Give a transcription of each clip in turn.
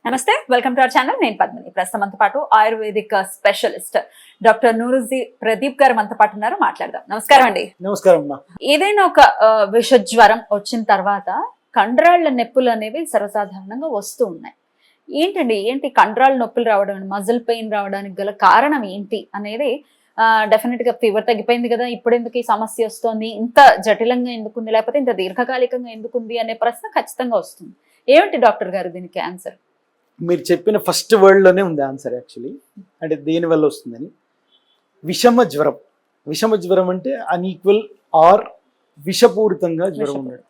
నమస్తే, welcome to our channel. నేను పద్మిని. ప్రస్తుతం మనతో పాటు ఆయుర్వేదిక్ స్పెషలిస్ట్ డాక్టర్ నూరుజీ ప్రదీప్ గారు మనతో పాటు ఉన్నారు. మాట్లాడదాం. నమస్కారం అండి. నమస్కారం అమ్మా. ఏదైనా ఒక విష జ్వరం వచ్చిన తర్వాత కండరాళ్ల నొప్పులు అనేవి సర్వసాధారణంగా వస్తూ ఉన్నాయి. ఏంటి కండరాల నొప్పులు రావడం, మజిల్ పెయిన్ రావడానికి గల కారణం ఏంటి అనేది డెఫినెట్ గా ఫీవర్ తగ్గిపోయింది కదా, ఇప్పుడు ఎందుకు ఈ సమస్య వస్తుంది, ఇంత జటిలంగా ఎందుకుంది, లేకపోతే ఇంత దీర్ఘకాలికంగా ఎందుకుంది అనే ప్రశ్న ఖచ్చితంగా వస్తుంది. ఏమిటి డాక్టర్ గారు దీనికి ఆన్సర్? మీరు చెప్పిన ఫస్ట్ వర్డ్లోనే ఉంది ఆన్సర్. యాక్చువల్లీ అంటే దేనివల్ల వస్తుందని, విషమ జ్వరం. విషమ జ్వరం అంటే అన్ఈక్వల్ ఆర్ విషపూరితంగా జ్వరం ఉండడం.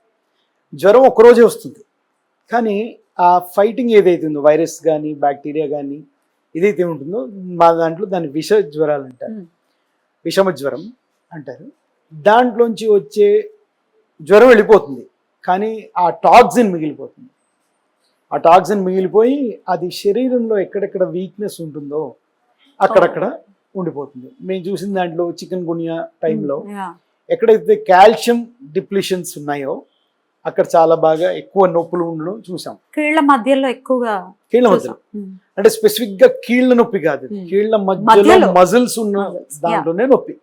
జ్వరం ఒకరోజే వస్తుంది, కానీ ఆ ఫైటింగ్ ఏదైతే ఉందో, వైరస్ కానీ బ్యాక్టీరియా కానీ ఏదైతే ఉంటుందో, మా దాంట్లో దాన్ని విష జ్వరాలు అంటారు, విషమ జ్వరం అంటారు. దాంట్లోంచి వచ్చే జ్వరం వెళ్ళిపోతుంది, కానీ ఆ టాక్సిన్ మిగిలిపోతుంది. ఆ టాక్సిన్ మిగిలిపోయి అది శరీరంలో ఎక్కడెక్కడ వీక్నెస్ ఉంటుందో అక్కడక్కడ ఉండిపోతుంది. మేము చూసిన దాంట్లో చికెన్ గున్యా టైంలో ఎక్కడైతే కాల్షియం డిప్లిషన్స్ ఉన్నాయో అక్కడ చాలా బాగా ఎక్కువ నొప్పులు ఉండడం చూసాం. కీళ్ల మధ్యలో ఎక్కువగా, కీళ్ల మధ్యలో అంటే స్పెసిఫిక్ గా కీళ్ల నొప్పి కాదు, కీళ్ల మధ్యలో మజిల్స్ ఉన్న దాంట్లోనే నొప్పి,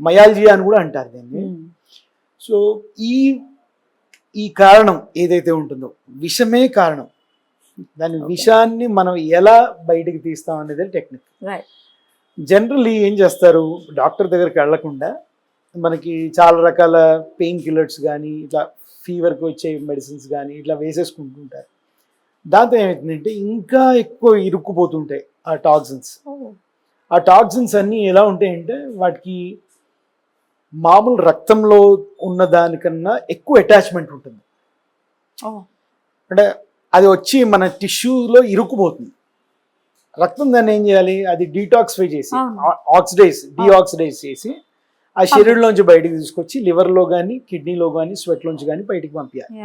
మయాల్జియా అని కూడా అంటారు దీన్ని. సో ఈ కారణం ఏదైతే ఉంటుందో విషమే కారణం. దాని విషాన్ని మనం ఎలా బయటికి తీస్తాం అనేది టెక్నిక్. జనరల్లీ ఏం చేస్తారు, డాక్టర్ దగ్గరికి వెళ్లకుండా మనకి చాలా రకాల పెయిన్ కిల్లర్స్ కానీ ఇట్లా ఫీవర్కి వచ్చే మెడిసిన్స్ కానీ ఇట్లా వేసేసుకుంటుంటారు. దాంతో ఏమవుతుందంటే ఇంకా ఎక్కువ ఇరుక్కుపోతుంటాయి ఆ టాక్సిన్స్. ఆ టాక్సిన్స్ అన్నీ ఎలా ఉంటాయంటే వాటికి మామూలు రక్తంలో ఉన్న దానికన్నా ఎక్కువ అటాచ్మెంట్ ఉంటుంది. అంటే అది వచ్చి మన టిష్యూలో ఇరుక్కుపోతుంది. రక్తం దాన్ని ఏం చేయాలి, అది డీటాక్సిఫై చేసి డీఆక్సిడైజ్ చేసి ఆ శరీరంలోంచి బయటికి తీసుకొచ్చి లివర్లో కానీ కిడ్నీలో కానీ స్వెట్లోంచి కానీ బయటికి పంపించాలి.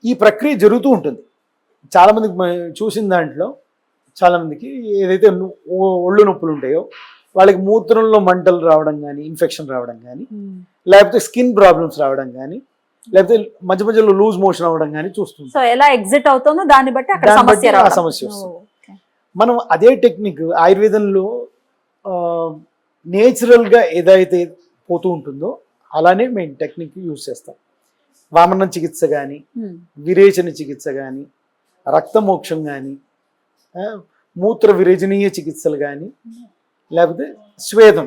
ఈ ప్రక్రియ జరుగుతూ ఉంటుంది. చాలామందికి చూసిన దాంట్లో చాలామందికి ఏదైతే ఒళ్ళు నొప్పులు ఉంటాయో వాళ్ళకి మూత్రంలో మంటలు రావడం కానీ, ఇన్ఫెక్షన్ రావడం కానీ, లేకపోతే స్కిన్ ప్రాబ్లమ్స్ రావడం కానీ, లేకపోతే మధ్య మధ్యలో లూజ్ మోషన్ అవ్వడం కానీ చూస్తుంది. సో ఎలా ఎగ్జిట్ అవుతుందో దాన్ని బట్టి ఆ సమస్య వస్తుంది. మనం అదే టెక్నిక్ ఆయుర్వేదంలో నేచురల్గా ఏదైతే పోతూ ఉంటుందో అలానే మేము టెక్నిక్ యూజ్ చేస్తాం. వామన చికిత్స కానీ, విరేచన చికిత్స కానీ, రక్తమోక్షం కానీ, మూత్ర విరేచనీయ చికిత్సలు కానీ, లేకపోతే స్వేదం,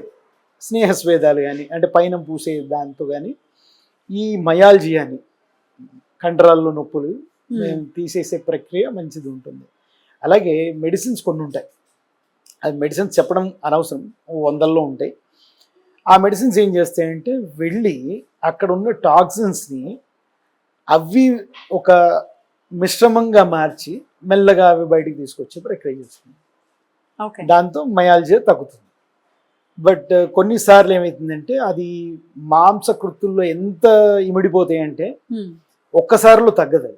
స్నేహ స్వేదాలు కానీ, అంటే పైన పూసే దాంతో కానీ ఈ మయాల్జియాని, కండరాల్లో నొప్పులు మేము తీసేసే ప్రక్రియ మంచిది ఉంటుంది. అలాగే మెడిసిన్స్ కొన్ని ఉంటాయి, అది మెడిసిన్స్ చెప్పడం అనవసరం, 100లో ఉంటాయి. ఆ మెడిసిన్స్ ఏం చేస్తాయంటే వెళ్ళి అక్కడ ఉన్న టాక్సిన్స్ని అవి ఒక మిశ్రమంగా మార్చి మెల్లగా అవి బయటికి తీసుకొచ్చే ప్రక్రియ చేస్తుంది. దాంతో మయాల్జియా తగ్గుతుంది. బట్ కొన్నిసార్లు ఏమవుతుందంటే అది మాంసకృతుల్లో ఎంత ఇమిడిపోతాయి అంటే ఒక్కసారిలో తగ్గదు.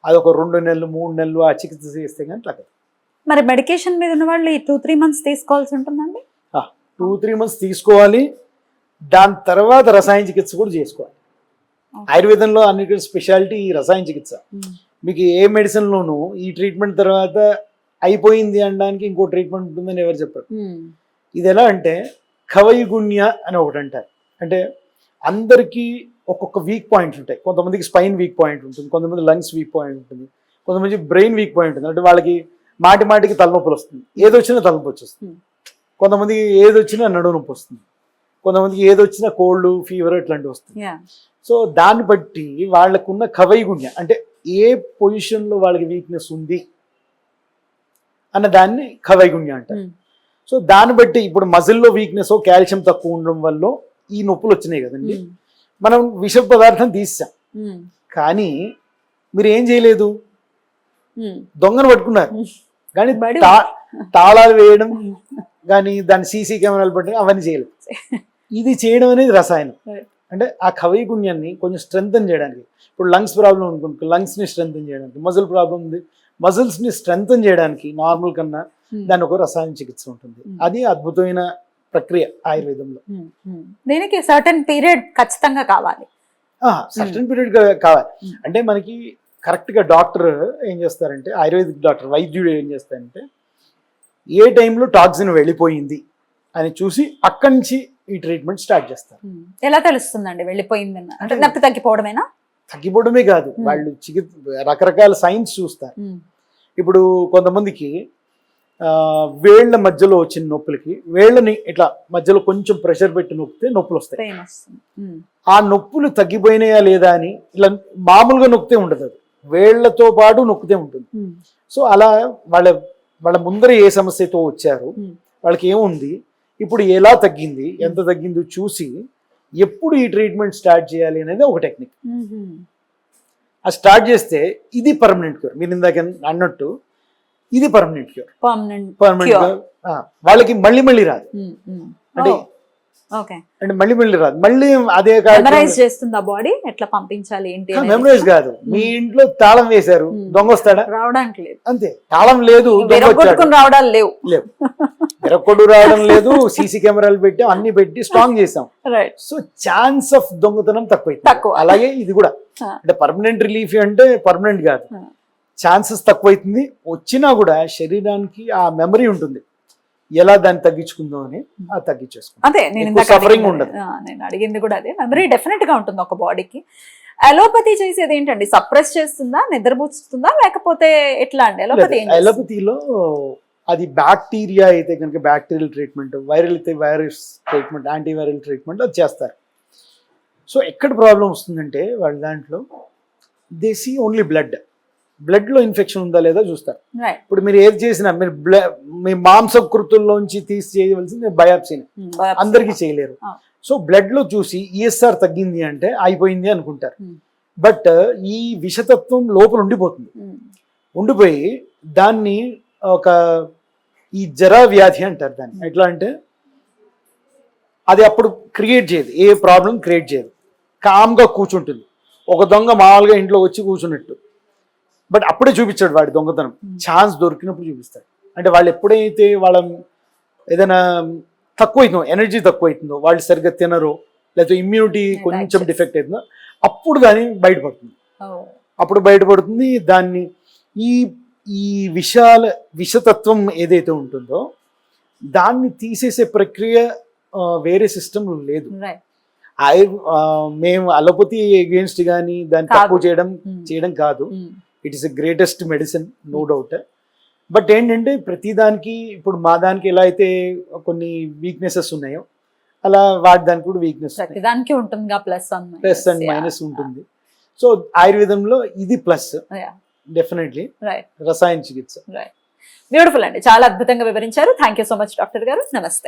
అది ఒక 2 నెలలు 3 నెలలు ఆ చికిత్స చేస్తే కానీ తగ్గదు. మరి మెడికేషన్ మీద ఉన్న వాళ్ళు 2-3 months తీసుకోవాల్సి ఉంటుందండి? 2-3 months తీసుకోవాలి. దాని తర్వాత రసాయన చికిత్స కూడా చేసుకోవాలి. ఆయుర్వేదంలో అన్నిటి స్పెషాలిటీ ఈ రసాయన చికిత్స. మీకు ఏ మెడిసిన్లోనూ ఈ ట్రీట్మెంట్ తర్వాత అయిపోయింది అనడానికి ఇంకో ట్రీట్మెంట్ ఉంటుందని ఎవరు చెప్పరు. ఇది ఎలా అంటే ఖవైగుణ్య అని ఒకటి అంటారు. అంటే అందరికీ ఒక్కొక్క వీక్ పాయింట్స్ ఉంటాయి. కొంతమందికి స్పైన్ వీక్ పాయింట్ ఉంటుంది, కొంతమంది లంగ్స్ వీక్ పాయింట్ ఉంటుంది, కొంతమంది బ్రెయిన్ వీక్ పాయింట్ ఉంటుంది. అంటే వాళ్ళకి మాటికి తలనొప్పులు వస్తుంది, ఏదొచ్చినా తలనొప్పి వచ్చేస్తుంది. కొంతమందికి ఏదొచ్చినా నడుము నొప్పి వస్తుంది, కొంతమందికి ఏదొచ్చినా కోల్డ్ ఫీవర్ ఇట్లాంటివి వస్తుంది. సో దాన్ని బట్టి వాళ్ళకున్న ఖవైగుణ్య అంటే ఏ పొజిషన్లో వాళ్ళకి వీక్నెస్ ఉంది అన్న దాన్ని ఖవైగుణ్య అంటారు. సో దాన్ని బట్టి ఇప్పుడు మజిల్లో వీక్నెస్, కాల్షియం తక్కువ ఉండడం వల్ల ఈ నొప్పులు వచ్చినాయి కదండి. మనం విష పదార్థం తీసాం, కానీ మీరు ఏం చేయలేదు, దొంగను పట్టుకున్నారు కానీ తాళాలు వేయడం కానీ దాన్ని సీసీ కెమెరాలు పట్టడం అవన్నీ చేయలేదు. ఇది చేయడం అనేది రసాయనం. అంటే ఆ ఖవైగుణ్యాన్ని కొంచెం స్ట్రెంగ్తన్ చేయడానికి, ఇప్పుడు లంగ్స్ ప్రాబ్లం అనుకుంటున్నాం, లంగ్స్ని స్ట్రెంగ్తన్ చేయడానికి, మజిల్ ప్రాబ్లం ఉంది, మజిల్స్ని స్ట్రెంగ్తన్ చేయడానికి నార్మల్ కన్నా దాని ఒక రసాయన చికిత్స ఉంటుంది. అది అద్భుతమైన ప్రక్రియ ఆయుర్వేదంలో. దీనికి సర్టెన్ పీరియడ్ ఖచ్చితంగా కావాలి. సర్టెన్ పీరియడ్ కావాలి. అంటే మనకి కరెక్ట్గా డాక్టర్ ఏం చేస్తారంటే, ఆయుర్వేదిక్ డాక్టర్ వైద్యుడు ఏం చేస్తారంటే, ఏ టైంలో టాక్సిన్ వెళ్ళిపోయింది అని చూసి అక్కడి నుంచి ఈ ట్రీట్మెంట్ స్టార్ట్ చేస్తారు. ఎలా తెలుస్తుందండి వెళ్ళిపోయిందన్న? అంటే నొప్పి తగ్గిపోవడమేనా? తగ్గిపోవడమే కాదు, వాళ్ళు రకరకాల సైన్స్ చూస్తారు. ఇప్పుడు కొంతమందికి వేళ్ల మధ్యలో వచ్చిన నొప్పులకి వేళ్ళని ఇట్లా మధ్యలో కొంచెం ప్రెషర్ పెట్టి నొక్కితే నొప్పులు వస్తాయి. పెయిన్ వస్తుంది. ఆ నొప్పులు తగ్గిపోయినాయా లేదా అని ఇలా మామూలుగా నొక్కితే ఉండదు, అది వేళ్లతో పాటు నొక్కితే ఉంటుంది. సో అలా వాళ్ళ ముందర ఏ సమస్యతో వచ్చారు, వాళ్ళకి ఏముంది, ఇప్పుడు ఎలా తగ్గింది, ఎంత తగ్గిందో చూసి ఎప్పుడు ఈ ట్రీట్మెంట్ స్టార్ట్ చేయాలి అనేది ఒక టెక్నిక్. ఆ స్టార్ట్ చేస్తే ఇది పర్మనెంట్ క్యూర్. మీరు ఇందాక అన్నట్టు ఇది పర్మనెంట్ క్యూర్. పర్మనెంట్ వాళ్ళకి మళ్ళీ రాదు. అంటే అంటే మళ్ళీ రాదు. మళ్ళీ అదే మెమరైజ్ చేస్తుందా బాడీ ఎట్లా పంపించాలి ఏంటి? మెమరైజ్ కాదు, మీ ఇంట్లో తాళం వేశారు, దొంగ వస్తాడా? రావడానికి లేదు. అంతే, తాళం లేదు, రావడాలు లేవు. ఎరకొడు రావడం లేదు. సీసీ కెమెరాలు పెట్టాం, అన్ని పెట్టి స్ట్రాంగ్ చేసాం. సో ఛాన్స్ ఆఫ్ దొంగతనం తక్కువ. అలాగే ఇది కూడా అంటే పర్మనెంట్ రిలీఫ్ అంటే పర్మనెంట్ కాదు, ఛాన్సెస్ తక్కువైతుంది. వచ్చినా కూడా శరీరానికి ఆ మెమరీ ఉంటుంది, ఎలా దాన్ని తగ్గించుకుందాం అని అది తగ్గించేసుకుంటాం. అదే నేను సఫరింగ్ ఉండదు. నేను అడిగింది కూడా అదే, మెమరీ డెఫినెట్ గా ఉంటుంది ఒక బాడీకి. అలోపతి చేసేది ఏంటండి? సప్రెస్ చేస్తుందా, నిద్రపుచ్చుతుందా, లేకపోతే ఎట్లా అండి అలోపతిలో? అది బ్యాక్టీరియా అయితే కనుక బ్యాక్టీరియల్ ట్రీట్మెంట్, వైరల్ అయితే వైరస్ ట్రీట్మెంట్, యాంటీవైరల్ ట్రీట్మెంట్ అది చేస్తారు. సో ఎక్కడ ప్రాబ్లం వస్తుందంటే వాళ్ళ దాంట్లో దే సీ ఓన్లీ బ్లడ్లో ఇన్ఫెక్షన్ ఉందా లేదా చూస్తారు. ఇప్పుడు మీరు ఏది చేసినా మీరు మీ మాంసకృతుల్లోంచి తీసి చేయవలసింది బయాప్సీని, అందరికీ చేయలేరు. సో బ్లడ్లో చూసి ఈఎస్ఆర్ తగ్గింది అంటే అయిపోయింది అనుకుంటారు. బట్ ఈ విషతత్వం లోపల ఉండిపోయి దాన్ని ఈ జరా వ్యాధి అంటారు దాన్ని. ఎట్లా అంటే అది అప్పుడు క్రియేట్ చేయదు, ఏ ప్రాబ్లం క్రియేట్ చేయదు, కామ్గా కూర్చుంటుంది. ఒక దొంగ మామూలుగా ఇంట్లో వచ్చి కూర్చున్నట్టు, బట్ అప్పుడే చూపించాడు వాడి దొంగతనం. ఛాన్స్ దొరికినప్పుడు చూపిస్తాడు. అంటే వాళ్ళు ఎప్పుడైతే వాళ్ళ ఏదైనా తక్కువైతుందో, ఎనర్జీ తక్కువైతుందో, వాళ్ళు సరిగ్గా తినరో, లేకపోతే ఇమ్యూనిటీ కొంచెం డిఫెక్ట్ అవుతుందో, అప్పుడు దాన్ని బయటపడుతుంది. దాన్ని ఈ విషతత్వం ఏదైతే ఉంటుందో దాన్ని తీసేసే ప్రక్రియ వేరే సిస్టమ్ లేదు. మేము అలోపతి అగేన్స్ట్ కానీ దాన్ని తక్కువ చేయడం కాదు. It is the greatest medicine, no doubt. But ఏంటంటే ప్రతిదానికి ఇప్పుడు మా దానికి ఎలా అయితే కొన్ని వీక్నెసెస్ ఉన్నాయో అలా వాటి దానికి కూడా వీక్నెస్ ఉంటుంది, ప్లస్ అండ్ మైనస్ ఉంటుంది. సో ఆయుర్వేదంలో ఇది ప్లస్ డెఫినెట్లీ, రసాయన చికిత్స. బ్యూటిఫుల్ అండి, చాలా అద్భుతంగా వివరించారు. Thank you so much doctor గారు. నమస్తే.